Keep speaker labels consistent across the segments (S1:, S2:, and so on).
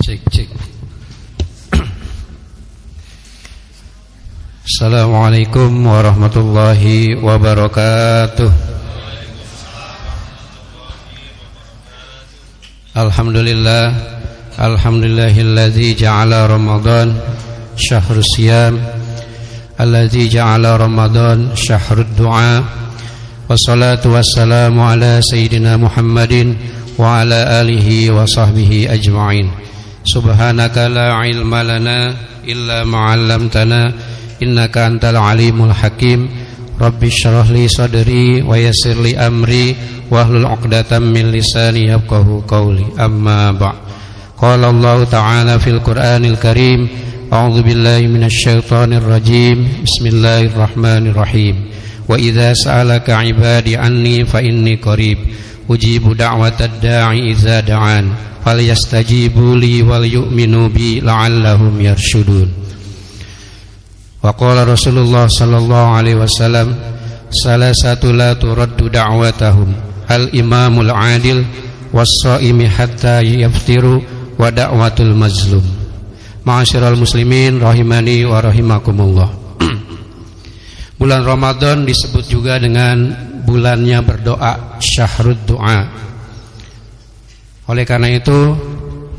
S1: Cek. Assalamualaikum warahmatullahi wabarakatuh. Alhamdulillahilladzi ja'ala Ramadan syahrus siyam, alladzi ja'ala Ramadan syahrud du'a. Wassalatu wassalamu ala sayyidina Muhammadin wa ala alihi wa sahbihi ajma'in. Subhanaka la ilma lana illa ma 'allamtana innaka antal alimul hakim. Rabbi shrah li sadri wa yassir li amri wahlul 'uqdatam min lisani yafqahu qawli. Amma ba'd. Qala Allah ta'ala fil Qur'anil Karim, a'udzu billahi minasy syaithanir rajim. Bismillahirrahmanirrahim. Wa idza sa'alaka 'ibadi anni fa inni qarib ujibu da'watad da'i idza da'an falyastajibu li wal yu'minu bi la'allahum yarshudun. Wa qala Rasulullah sallallahu alaihi wasallam, salasatu la turaddu da'watahum al-imamul 'adil was-sha'imi hatta yaftiru wa da'watul mazlum. Ma'asyiral muslimin rahimani wa rahimakumullah. Bulan Ramadan disebut juga dengan bulannya berdoa, syahrud du'a. Oleh karena itu,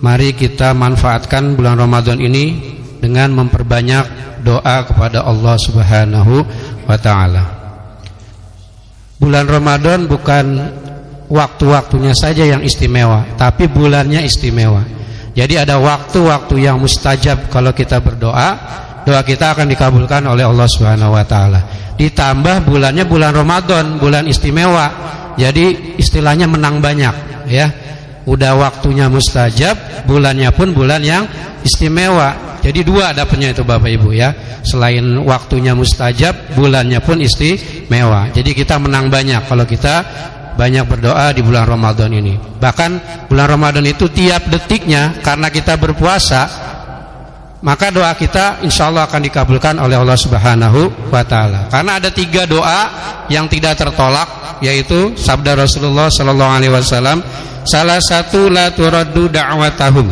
S1: mari kita manfaatkan bulan Ramadan ini dengan memperbanyak doa kepada Allah Subhanahu wa ta'ala. Bulan Ramadan bukan waktu-waktunya saja yang istimewa, tapi bulannya istimewa. Jadi ada waktu-waktu yang mustajab kalau kita berdoa, doa kita akan dikabulkan oleh Allah Subhanahu wa ta'ala. Ditambah bulannya bulan Ramadan, bulan istimewa. Jadi istilahnya menang banyak, ya. Udah waktunya mustajab, bulannya pun bulan yang istimewa. Jadi dua dapatnya itu Bapak Ibu, ya. Selain waktunya mustajab, bulannya pun istimewa. Jadi kita menang banyak kalau kita banyak berdoa di bulan Ramadan ini. Bahkan bulan Ramadan itu tiap detiknya, karena kita berpuasa, maka doa kita insya Allah akan dikabulkan oleh Allah Subhanahu wa ta'ala. Karena ada 3 doa yang tidak tertolak, yaitu sabda Rasulullah sallallahu alaihi wasallam, salah satu la turaddu da'watahum.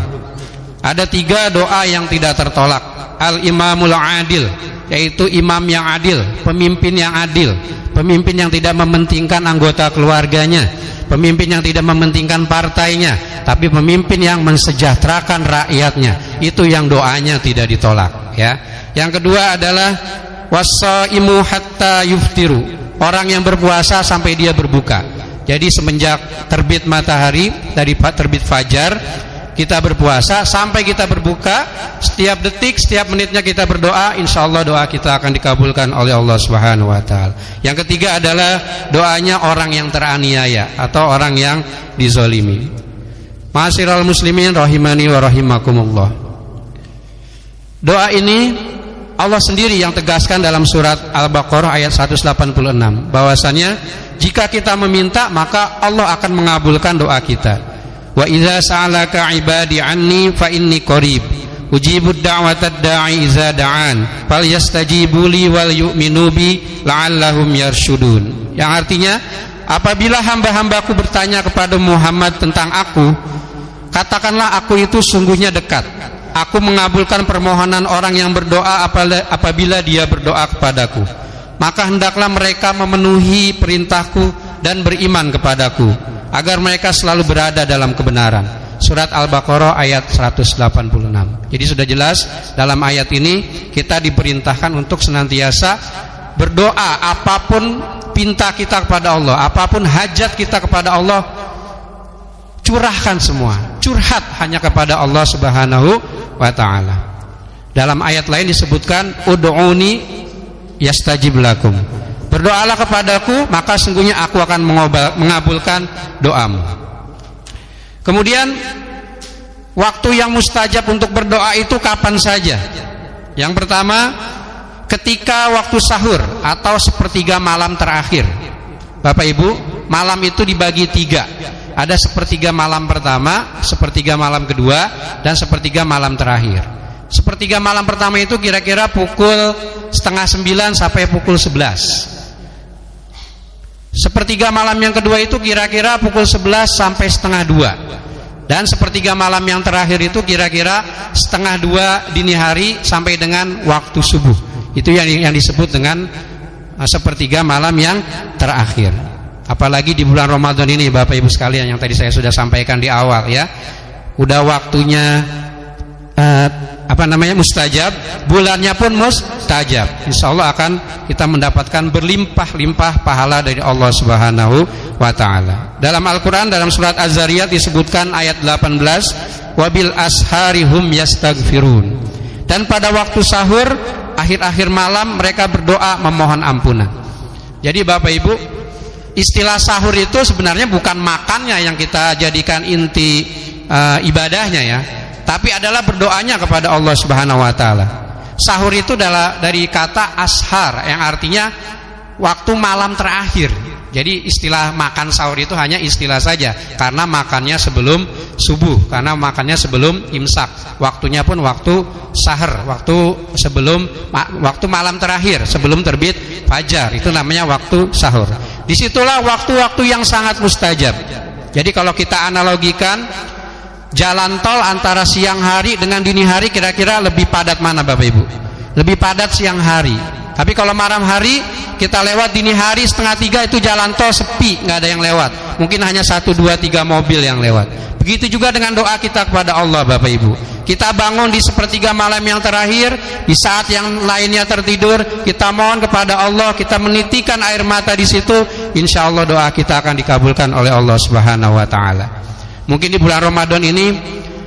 S1: Ada 3 doa yang tidak tertolak. Al-imamul adil, yaitu imam yang adil, pemimpin yang adil, pemimpin yang tidak mementingkan anggota keluarganya, pemimpin yang tidak mementingkan partainya, tapi pemimpin yang mensejahterakan rakyatnya. Itu yang doanya tidak ditolak, ya. Yang kedua adalah wassaimu hatta yuftiru, orang yang berpuasa sampai dia berbuka. Jadi semenjak terbit matahari, dari terbit fajar kita berpuasa sampai kita berbuka, setiap detik, setiap menitnya kita berdoa, insya Allah doa kita akan dikabulkan oleh Allah Subhanahu wa ta'ala. Yang ketiga adalah doanya orang yang teraniaya atau orang yang dizolimi. Ma'asyiral muslimin rahimani wa rahimakumullah. Doa ini Allah sendiri yang tegaskan dalam surat Al-Baqarah ayat 186, bahwasanya jika kita meminta maka Allah akan mengabulkan doa kita. Wa idza sa'alaka 'ibadi anni fa inni qarib ujibud da'watad da'i idza da'an falyastajibu li wal yu'minu bi la'allahum yarshudun. Yang artinya, apabila hamba-hambaku bertanya kepada Muhammad tentang aku, katakanlah aku itu sungguhnya dekat. Aku mengabulkan permohonan orang yang berdoa apabila dia berdoa kepadaku. Maka hendaklah mereka memenuhi perintahku dan beriman kepadaku, agar mereka selalu berada dalam kebenaran. Surat Al-Baqarah ayat 186. Jadi sudah jelas dalam ayat ini kita diperintahkan untuk senantiasa berdoa. Apapun pinta kita kepada Allah, apapun hajat kita kepada Allah, curahkan semua, curhat hanya kepada Allah Subhanahu wa ta'ala. Dalam ayat lain disebutkan ud'uni yastajib lakum, berdoalah kepadaku maka sungguhnya aku akan mengabulkan doamu. Kemudian waktu yang mustajab untuk berdoa itu kapan saja? Yang pertama, ketika waktu sahur atau sepertiga malam terakhir. Bapak Ibu, malam itu dibagi 3. Ada sepertiga malam pertama, sepertiga malam kedua, dan sepertiga malam terakhir. Sepertiga malam pertama itu kira-kira pukul 8:30 sampai pukul 11. Sepertiga malam yang kedua itu kira-kira pukul 11 sampai setengah 2. Dan sepertiga malam yang terakhir itu kira-kira 1:30 dini hari sampai dengan waktu subuh. Itu yang disebut dengan sepertiga malam yang terakhir. Apalagi di bulan Ramadan ini Bapak Ibu sekalian, yang tadi saya sudah sampaikan di awal ya. Udah waktunya mustajab, bulannya pun mustajab. Insyaallah akan kita mendapatkan berlimpah-limpah pahala dari Allah Subhanahu wa taala. Dalam Al-Qur'an dalam surat Az-Zariyat disebutkan ayat 18, wabil asharihum yastaghfirun. Dan pada waktu sahur, akhir-akhir malam mereka berdoa memohon ampunan. Jadi Bapak Ibu, istilah sahur itu sebenarnya bukan makannya yang kita jadikan inti ibadahnya ya, tapi adalah berdoanya kepada Allah Subhanahu wa taala. Sahur itu adalah dari kata ashar yang artinya waktu malam terakhir. Jadi istilah makan sahur itu hanya istilah saja, karena makannya sebelum subuh, karena makannya sebelum imsak. Waktunya pun waktu sahur, waktu malam terakhir sebelum terbit fajar, itu namanya waktu sahur. Disitulah waktu-waktu yang sangat mustajab. Jadi kalau kita analogikan jalan tol antara siang hari dengan dini hari, kira-kira lebih padat mana Bapak Ibu? Lebih padat siang hari. Tapi kalau malam hari kita lewat dini hari 2:30 itu jalan tol sepi, nggak ada yang lewat. Mungkin hanya 1, 2, 3 mobil yang lewat. Begitu juga dengan doa kita kepada Allah Bapak Ibu. Kita bangun di sepertiga malam yang terakhir, di saat yang lainnya tertidur, kita mohon kepada Allah, kita menitikan air mata di situ, insya Allah doa kita akan dikabulkan oleh Allah Subhanahu wa taala. Mungkin di bulan Ramadan ini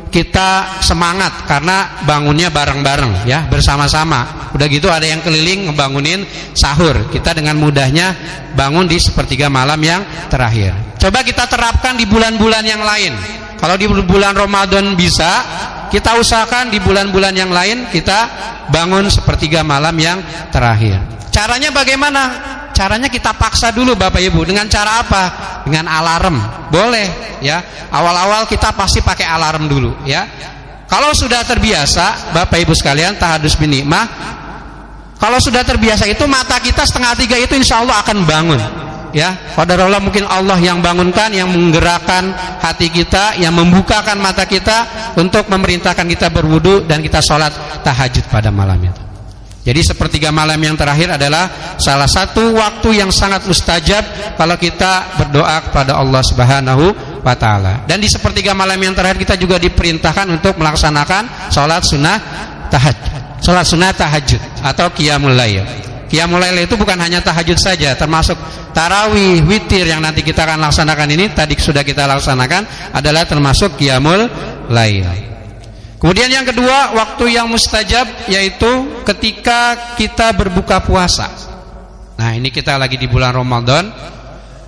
S1: kita semangat karena bangunnya bareng-bareng ya, bersama-sama. Udah gitu ada yang keliling ngebangunin sahur. Kita dengan mudahnya bangun di sepertiga malam yang terakhir. Coba kita terapkan di bulan-bulan yang lain. Kalau di bulan Ramadan bisa, kita usahakan di bulan-bulan yang lain kita bangun sepertiga malam yang terakhir. Caranya bagaimana? Caranya kita paksa dulu Bapak Ibu. Dengan cara apa? Dengan alarm. Boleh ya. Awal-awal kita pasti pakai alarm dulu ya. Kalau sudah terbiasa Bapak Ibu sekalian, tahadus bin nikmah, kalau sudah terbiasa itu mata kita 2:30 itu insya Allah akan bangun ya. Qadarullah, mungkin Allah yang bangunkan, yang menggerakkan hati kita, yang membukakan mata kita untuk memerintahkan kita berwudu dan kita sholat tahajud pada malam itu. Jadi sepertiga malam yang terakhir adalah salah satu waktu yang sangat mustajab kalau kita berdoa kepada Allah Subhanahu wa taala. Dan di sepertiga malam yang terakhir kita juga diperintahkan untuk melaksanakan salat sunnah tahajud. Salat sunnah tahajud atau qiyamul lail. Qiyamul lail itu bukan hanya tahajud saja, termasuk tarawih, witir yang nanti kita akan laksanakan ini, tadi sudah kita laksanakan, adalah termasuk qiyamul lail. Kemudian yang kedua, waktu yang mustajab yaitu ketika kita berbuka puasa. Nah, ini kita lagi di bulan Ramadan.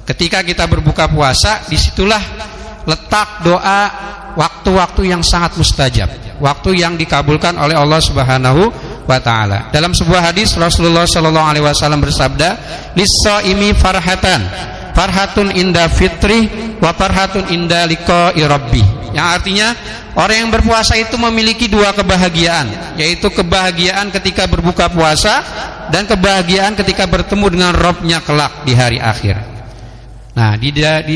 S1: Ketika kita berbuka puasa, disitulah letak doa waktu-waktu yang sangat mustajab, waktu yang dikabulkan oleh Allah Subhanahu wa taala. Dalam sebuah hadis Rasulullah sallallahu alaihi wasallam bersabda, "Lis-shaimi farhatun inda fitri wa farhatun inda liqa'i rabbih." Yang artinya orang yang berpuasa itu memiliki dua kebahagiaan, yaitu kebahagiaan ketika berbuka puasa dan kebahagiaan ketika bertemu dengan Rabb-nya kelak di hari akhir. Nah,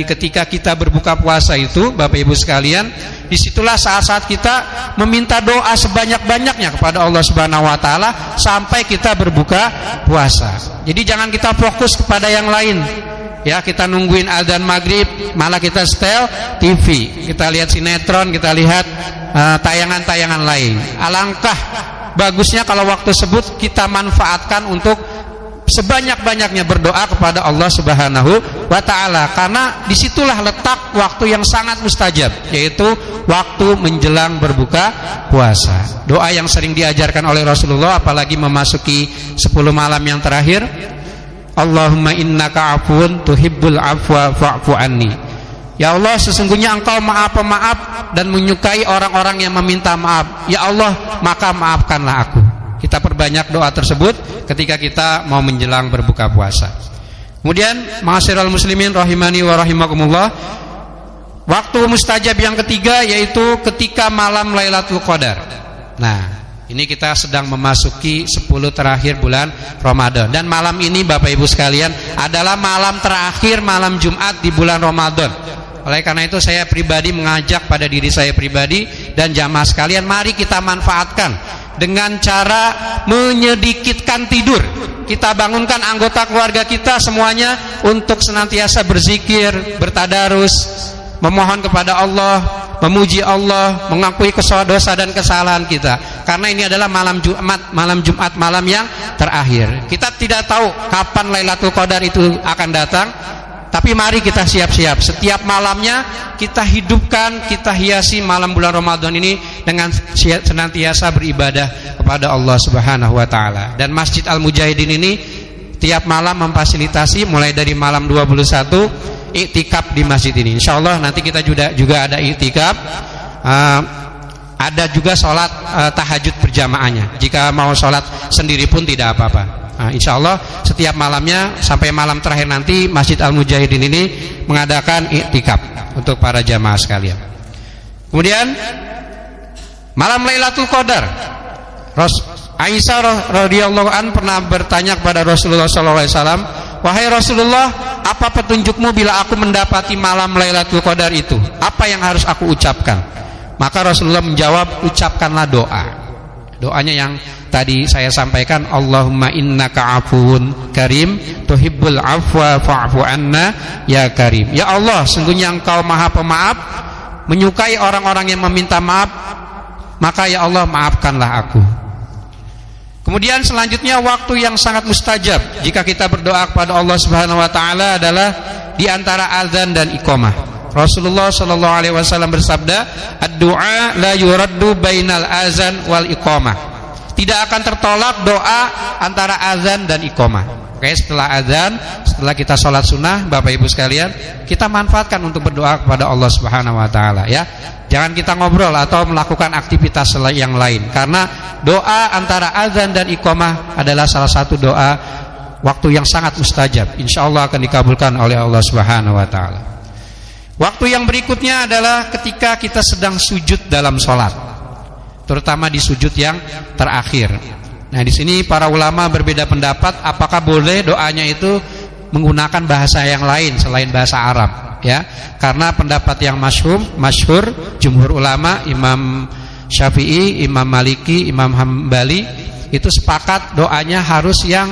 S1: ketika kita berbuka puasa itu Bapak Ibu sekalian, disitulah saat-saat kita meminta doa sebanyak-banyaknya kepada Allah Subhanahu wa taala sampai kita berbuka puasa. Jadi jangan kita fokus kepada yang lain. Ya, kita nungguin azan maghrib, malah kita setel TV, kita lihat sinetron, kita lihat tayangan-tayangan lain. Alangkah bagusnya kalau waktu tersebut kita manfaatkan untuk sebanyak-banyaknya berdoa kepada Allah Subhanahu wa taala, karena disitulah letak waktu yang sangat mustajab, yaitu waktu menjelang berbuka puasa. Doa yang sering diajarkan oleh Rasulullah apalagi memasuki 10 malam yang terakhir, Allahumma innaka afuun tuhibbul afwa fa'fu anni. Ya Allah, sesungguhnya Engkau Maha Pemaaf dan menyukai orang-orang yang meminta maaf. Ya Allah, maka maafkanlah aku. Kita perbanyak doa tersebut ketika kita mau menjelang berbuka puasa. Kemudian, ma'asyiral muslimin rahimani wa rahimakumullah, waktu mustajab yang ketiga yaitu ketika malam Lailatul Qadar. Nah, ini kita sedang memasuki 10 terakhir bulan Ramadan. Dan malam ini Bapak Ibu sekalian adalah malam terakhir, malam Jumat di bulan Ramadan. Oleh karena itu saya pribadi mengajak pada diri saya pribadi dan jamaah sekalian, mari kita manfaatkan dengan cara menyedikitkan tidur. Kita bangunkan anggota keluarga kita semuanya untuk senantiasa berzikir, bertadarus, memohon kepada Allah, memuji Allah, mengakui dosa dan kesalahan kita. Karena ini adalah malam Jumat, malam yang terakhir. Kita tidak tahu kapan Lailatul Qadar itu akan datang, tapi mari kita siap-siap. Setiap malamnya kita hidupkan, kita hiasi malam bulan Ramadan ini dengan senantiasa beribadah kepada Allah Subhanahu wa taala. Dan Masjid Al-Mujahidin ini tiap malam memfasilitasi mulai dari malam 21 iktikaf di masjid ini. Insyaallah nanti kita juga ada iktikaf. Ada juga sholat tahajud berjamaahnya. Jika mau sholat sendiri pun tidak apa-apa. Nah, insya Allah setiap malamnya sampai malam terakhir nanti Masjid Al-Mujahidin ini mengadakan iktikaf untuk para jamaah sekalian. Kemudian malam Lailatul Qadar, Aisyah radhiyallahu an pernah bertanya kepada Rasulullah SAW, wahai Rasulullah, apa petunjukmu bila aku mendapati malam Lailatul Qadar itu? Apa yang harus aku ucapkan? Maka Rasulullah menjawab, ucapkanlah doa. Doanya yang tadi saya sampaikan, Allahumma innaka afuwun karim tuhibbul afwa fa'fu anna ya karim. Ya Allah, sungguhnya Engkau Maha Pemaaf, menyukai orang-orang yang meminta maaf, maka ya Allah maafkanlah aku. Kemudian selanjutnya waktu yang sangat mustajab jika kita berdoa kepada Allah Subhanahu wa taala adalah di antara azan dan iqamah. Rasulullah sallallahu alaihi wasallam bersabda, "Ad-du'a la yuraddu bainal azan wal iqamah." Tidak akan tertolak doa antara azan dan iqamah. Oke, setelah azan, setelah kita sholat sunnah, Bapak Ibu sekalian, kita manfaatkan untuk berdoa kepada Allah Subhanahu wa taala ya. Jangan kita ngobrol atau melakukan aktivitas yang lain, karena doa antara azan dan iqamah adalah salah satu doa waktu yang sangat mustajab. Insyaallah akan dikabulkan oleh Allah Subhanahu wa taala. Waktu yang berikutnya adalah ketika kita sedang sujud dalam sholat, terutama di sujud yang terakhir. Nah, di sini para ulama berbeda pendapat apakah boleh doanya itu menggunakan bahasa yang lain selain bahasa Arab, ya. Karena pendapat yang masyhur jumhur ulama, Imam Syafi'i, Imam Maliki, Imam Hambali itu sepakat doanya harus yang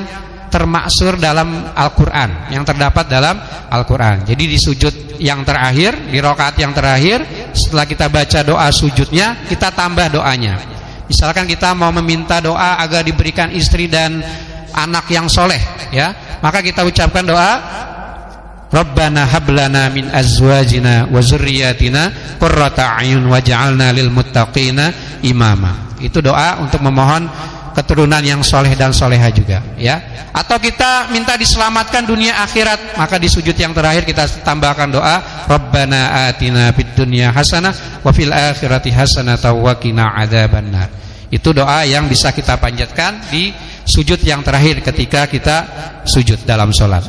S1: termaksur dalam Al-Quran, yang terdapat dalam Al-Quran. Jadi di sujud yang terakhir, di rakaat yang terakhir, setelah kita baca doa sujudnya, kita tambah doanya. Misalkan kita mau meminta doa agar diberikan istri dan anak yang soleh, ya, maka kita ucapkan doa, Rabbana hablana min azwajina wa zurriyatina qurrata a'yun waj'alna lil muttaqina imama. Itu doa untuk memohon keturunan yang soleh dan soleha juga, ya. Atau kita minta diselamatkan dunia akhirat, maka di sujud yang terakhir kita tambahkan doa, Rabbana atina fid dunya hasanah wa fil akhirati hasanah wa qina adzabannar. Itu doa yang bisa kita panjatkan di sujud yang terakhir ketika kita sujud dalam sholat.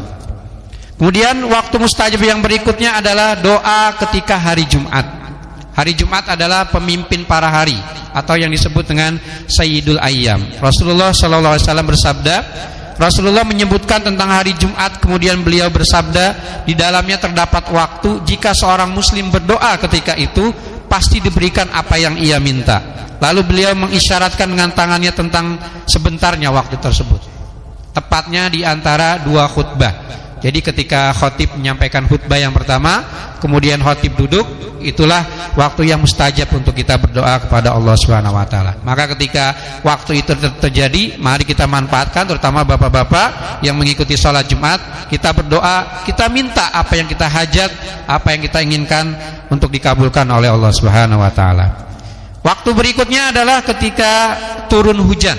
S1: Kemudian waktu mustajab yang berikutnya adalah doa ketika hari Jumat. Hari Jumat adalah pemimpin para hari atau yang disebut dengan Sayyidul Ayyam. Rasulullah sallallahu alaihi wasallam bersabda, Rasulullah menyebutkan tentang hari Jumat, kemudian beliau bersabda, di dalamnya terdapat waktu jika seorang muslim berdoa ketika itu pasti diberikan apa yang ia minta. Lalu beliau mengisyaratkan dengan tangannya tentang sebentarnya waktu tersebut, tepatnya di antara dua khutbah. Jadi ketika khotib menyampaikan khutbah yang pertama, kemudian khotib duduk, itulah waktu yang mustajab untuk kita berdoa kepada Allah Subhanahu wa taala. Maka ketika waktu itu terjadi, mari kita manfaatkan, terutama bapak-bapak yang mengikuti sholat Jumat, kita berdoa, kita minta apa yang kita hajat, apa yang kita inginkan untuk dikabulkan oleh Allah Subhanahu wa taala. Waktu berikutnya adalah ketika turun hujan.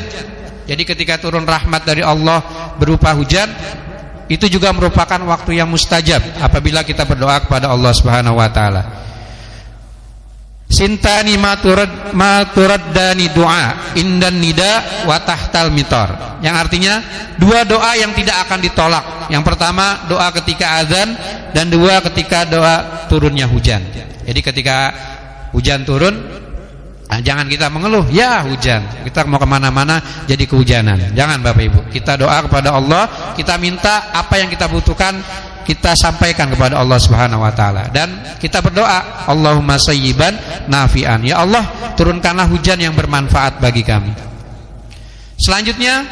S1: Jadi ketika turun rahmat dari Allah berupa hujan, itu juga merupakan waktu yang mustajab apabila kita berdoa kepada Allah Subhanahu wa taala. Sintani ma turaddani doa indan nida wa tahtal mitar. Yang artinya dua doa yang tidak akan ditolak. Yang pertama doa ketika azan, dan dua ketika doa turunnya hujan. Jadi ketika hujan turun, jangan kita mengeluh, ya hujan, kita mau kemana-mana jadi kehujanan. Jangan Bapak Ibu, kita doa kepada Allah, kita minta apa yang kita butuhkan kita sampaikan kepada Allah Subhanahu wa taala dan kita berdoa, Allahumma sayyiban nafi'an. Ya Allah, turunkanlah hujan yang bermanfaat bagi kami. Selanjutnya,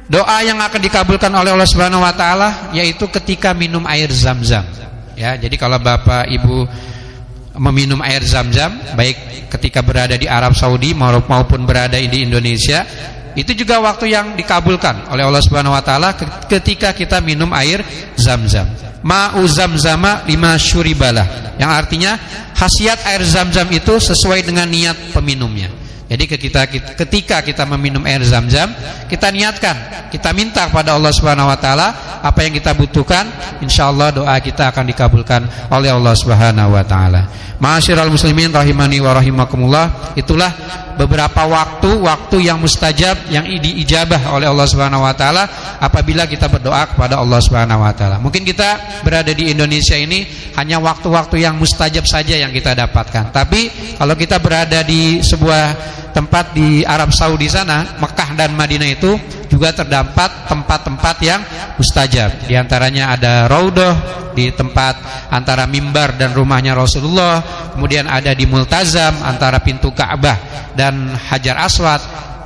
S1: doa yang akan dikabulkan oleh Allah Subhanahu wa taala yaitu ketika minum air Zam-Zam. Ya, jadi kalau Bapak Ibu meminum air Zam-Zam, baik ketika berada di Arab Saudi maupun berada di Indonesia, itu juga waktu yang dikabulkan oleh Allah Subhanahu wa taala ketika kita minum air Zam-Zam. Ma'u Zamzama lima syuribalah, yang artinya khasiat air Zam-Zam itu sesuai dengan niat peminumnya. Jadi ketika kita meminum air Zam-Zam, kita niatkan, kita minta kepada Allah Subhanahu wa taala apa yang kita butuhkan, insyaallah doa kita akan dikabulkan oleh Allah Subhanahu wa taala. Ma'asyiral muslimin rahimani wa rahimakumullah, itulah beberapa waktu yang mustajab yang diijabah oleh Allah Subhanahu wa taala apabila kita berdoa kepada Allah Subhanahu wa taala. Mungkin kita berada di Indonesia ini hanya waktu-waktu yang mustajab saja yang kita dapatkan. Tapi kalau kita berada di sebuah tempat di Arab Saudi sana, Mekah dan Madinah, itu juga terdapat tempat-tempat yang mustajab. Di antaranya ada Raudhah di tempat antara mimbar dan rumahnya Rasulullah, kemudian ada di Multazam antara pintu Ka'bah dan Hajar Aswad.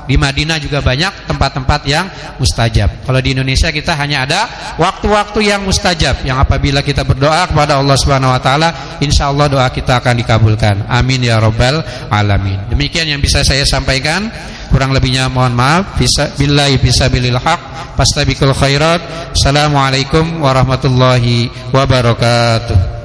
S1: Di Madinah juga banyak tempat-tempat yang mustajab. Kalau di Indonesia kita hanya ada waktu-waktu yang mustajab, yang apabila kita berdoa kepada Allah Subhanahu wa taala, insyaallah doa kita akan dikabulkan. Amin ya rabbal alamin. Demikian yang bisa saya sampaikan. Kurang lebihnya mohon maaf. Billahi fisabilil haq, fastabiqul khairat. Assalamualaikum warahmatullahi wabarakatuh.